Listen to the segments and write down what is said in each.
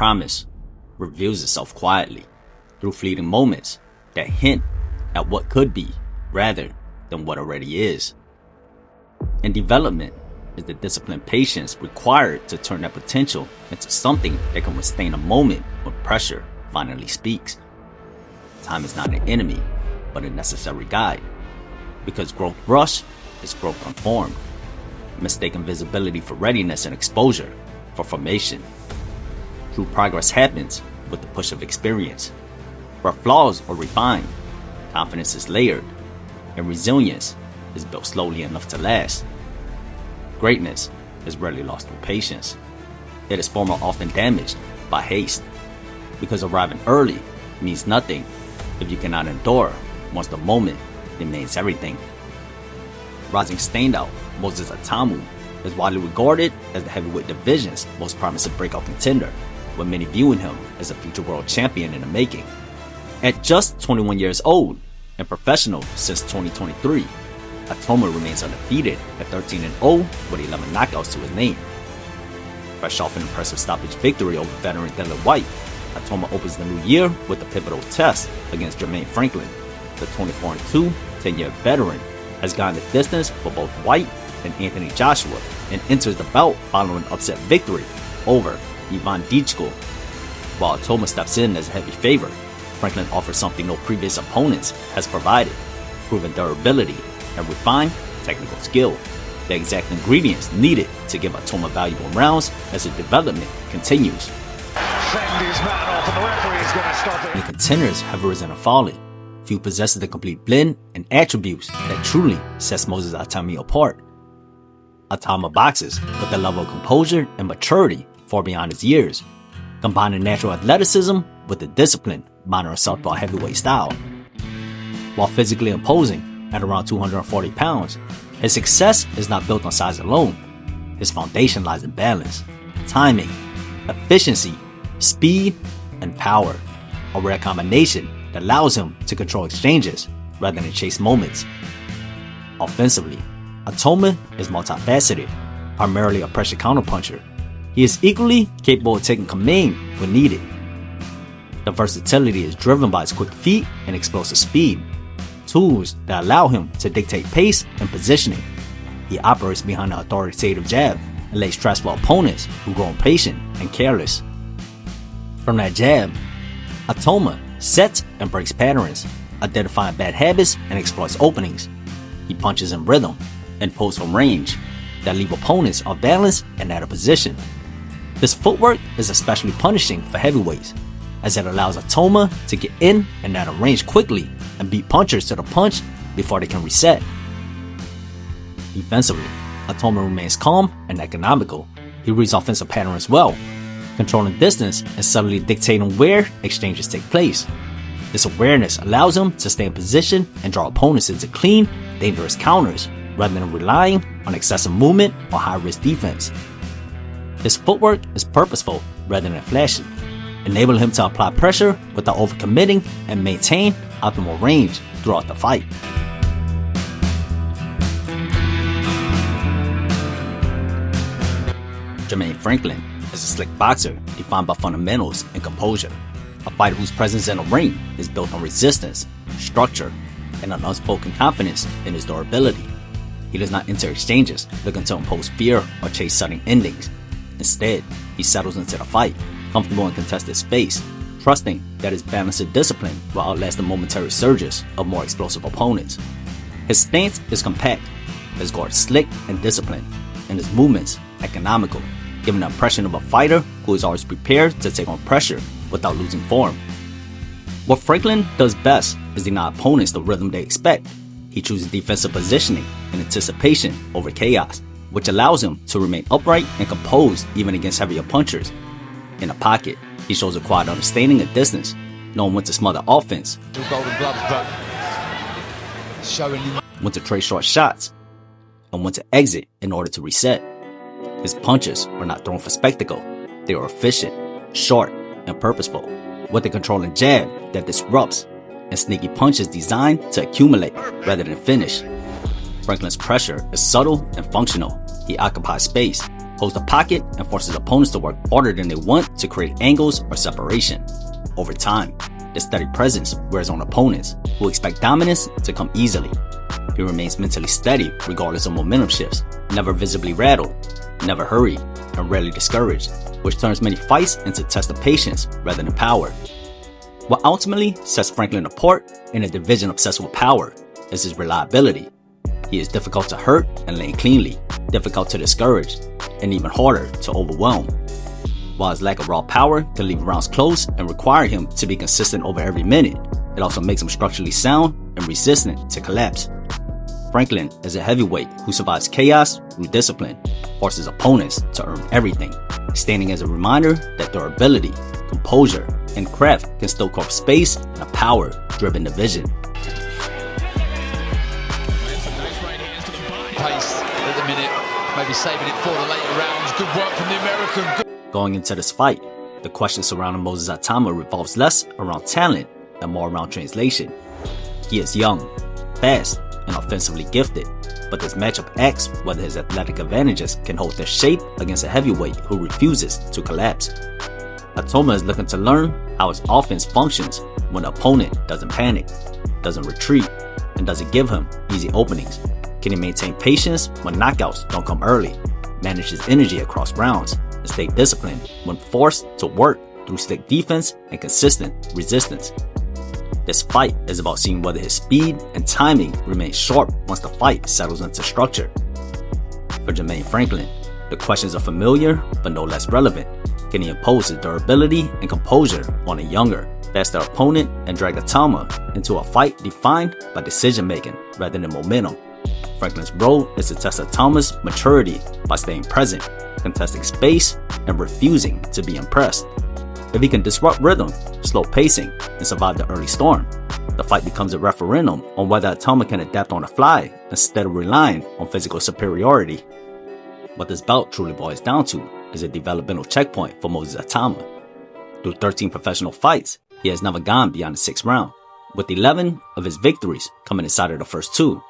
promise reveals itself quietly through fleeting moments that hint at what could be rather than what already is. And development is the disciplined patience required to turn that potential into something that can withstand a moment when pressure finally speaks. Time is not an enemy, but a necessary guide, because growth rushed is growth unformed, mistaken visibility for readiness and exposure for formation. True progress happens with the push of experience, where flaws are refined, confidence is layered, and resilience is built slowly enough to last. Greatness is rarely lost through patience. It is far more often damaged by haste, because arriving early means nothing if you cannot endure once the moment demands everything. Rising standout Moses Itauma is widely regarded as the heavyweight division's most promising breakout contender, with many viewing him as a future world champion in the making. At just 21 years old and professional since 2023, Itauma remains undefeated at 13-0 with 11 knockouts to his name. Fresh off an impressive stoppage victory over veteran Dylan White, Itauma opens the new year with a pivotal test against Jermaine Franklin. The 24-2, 10-year veteran has gone the distance for both White and Anthony Joshua and enters the bout following an upset victory over Ivan Dichko. While Itauma steps in as a heavy favorite, Franklin offers something no previous opponents has provided: proven durability and refined technical skill, the exact ingredients needed to give Itauma valuable rounds as the development continues. Send his man off and the referee is going to stop it. And contenders have risen and fallen. Few possess the complete blend and attributes that truly sets Moses Itauma apart. Itauma boxes with a level of composure and maturity far beyond his years, combining natural athleticism with the discipline modern southpaw heavyweight style. While physically imposing at around 240 pounds, his success is not built on size alone. His foundation lies in balance, timing, efficiency, speed, and power, a rare combination that allows him to control exchanges rather than chase moments. Offensively, Itauma is multifaceted, primarily a pressure counterpuncher. He is equally capable of taking command when needed. The versatility is driven by his quick feet and explosive speed, tools that allow him to dictate pace and positioning. He operates behind the authoritative jab and lays traps for opponents who grow impatient and careless. From that jab, Itauma sets and breaks patterns, identifying bad habits and exploits openings. He punches in rhythm and pulls from range that leave opponents off balance and out of position. This footwork is especially punishing for heavyweights, as it allows Itauma to get in and out of range quickly and beat punchers to the punch before they can reset. Defensively, Itauma remains calm and economical. He reads offensive patterns well, controlling distance and subtly dictating where exchanges take place. This awareness allows him to stay in position and draw opponents into clean, dangerous counters rather than relying on excessive movement or high-risk defense. His footwork is purposeful rather than flashy, enabling him to apply pressure without overcommitting and maintain optimal range throughout the fight. Jermaine Franklin is a slick boxer defined by fundamentals and composure, a fighter whose presence in the ring is built on resistance, structure, and an unspoken confidence in his durability. He does not enter exchanges looking to impose fear or chase sudden endings. Instead, he settles into the fight, comfortable in contested space, trusting that his balanced discipline will outlast the momentary surges of more explosive opponents. His stance is compact, his guard slick and disciplined, and his movements economical, giving the impression of a fighter who is always prepared to take on pressure without losing form. What Franklin does best is deny opponents the rhythm they expect. He chooses defensive positioning and anticipation over chaos, which allows him to remain upright and composed even against heavier punchers. In the pocket, he shows a quiet understanding of distance, knowing when to smother offense, Two golden gloves, but showing you. when to trade short shots, and when to exit in order to reset. His punches are not thrown for spectacle. They are efficient, short, and purposeful, with a controlling jab that disrupts and sneaky punches designed to accumulate rather than finish. Franklin's pressure is subtle and functional. He occupies space, holds the pocket and forces opponents to work harder than they want to create angles or separation. Over time, this steady presence wears on opponents who expect dominance to come easily. He remains mentally steady regardless of momentum shifts, never visibly rattled, never hurried, and rarely discouraged, which turns many fights into tests of patience rather than power. What ultimately sets Franklin apart in a division obsessed with power is his reliability. He is difficult to hurt and land cleanly, difficult to discourage, and even harder to overwhelm. While his lack of raw power can leave rounds close and require him to be consistent over every minute, it also makes him structurally sound and resistant to collapse. Franklin is a heavyweight who survives chaos through discipline, forces opponents to earn everything, standing as a reminder that durability, composure, and craft can still carve space in a power-driven division. Pace at the minute, maybe saving it for the later rounds. Good work from the American. Going into this fight, the question surrounding Moses Itauma revolves less around talent and more around translation. He is young, fast, and offensively gifted, but this matchup asks whether his athletic advantages can hold their shape against a heavyweight who refuses to collapse. Itauma is looking to learn how his offense functions when the opponent doesn't panic, doesn't retreat, and doesn't give him easy openings. Can he maintain patience when knockouts don't come early, manage his energy across rounds, and stay disciplined when forced to work through slick defense and consistent resistance? This fight is about seeing whether his speed and timing remain sharp once the fight settles into structure. For Jermaine Franklin, the questions are familiar but no less relevant. Can he impose his durability and composure on a younger, faster opponent and drag Itauma into a fight defined by decision-making rather than momentum? Franklin's role is to test Itauma's maturity by staying present, contesting space, and refusing to be impressed. If he can disrupt rhythm, slow pacing, and survive the early storm, the fight becomes a referendum on whether Itauma can adapt on the fly instead of relying on physical superiority. What this bout truly boils down to is a developmental checkpoint for Moses Itauma. Through 13 professional fights, he has never gone beyond the 6th round, with 11 of his victories coming inside of the first 2.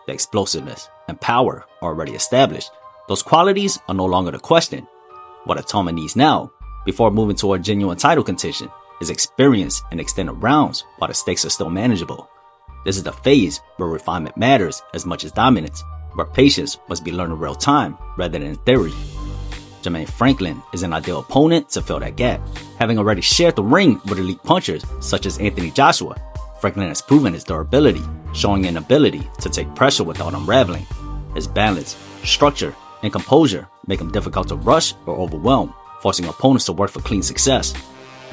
The explosiveness and power are already established. Those qualities are no longer the question. What Itauma needs now, before moving toward genuine title contention, is experience in extended rounds while the stakes are still manageable. This is the phase where refinement matters as much as dominance, where patience must be learned in real time rather than in theory. Jermaine Franklin is an ideal opponent to fill that gap. Having already shared the ring with elite punchers such as Anthony Joshua, Franklin has proven his durability, showing an ability to take pressure without unraveling. His balance, structure, and composure make him difficult to rush or overwhelm, forcing opponents to work for clean success.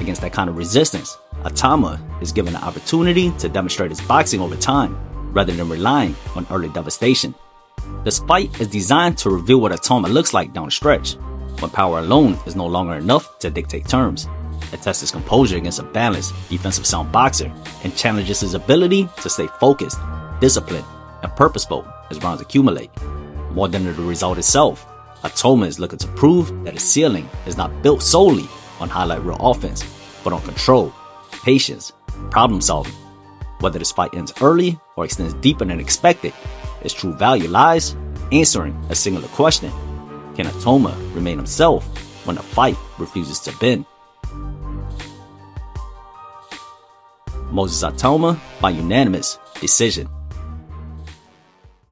Against that kind of resistance, Itauma is given the opportunity to demonstrate his boxing over time, rather than relying on early devastation. This fight is designed to reveal what Itauma looks like down the stretch, when power alone is no longer enough to dictate terms. It tests his composure against a balanced, defensive sound boxer, and challenges his ability to stay focused, disciplined, and purposeful as rounds accumulate. More than the result itself, Itauma is looking to prove that his ceiling is not built solely on highlight reel offense, but on control, patience, problem solving. Whether this fight ends early or extends deeper than expected, its true value lies answering a singular question: can Itauma remain himself when the fight refuses to bend? Moses Itauma by unanimous decision.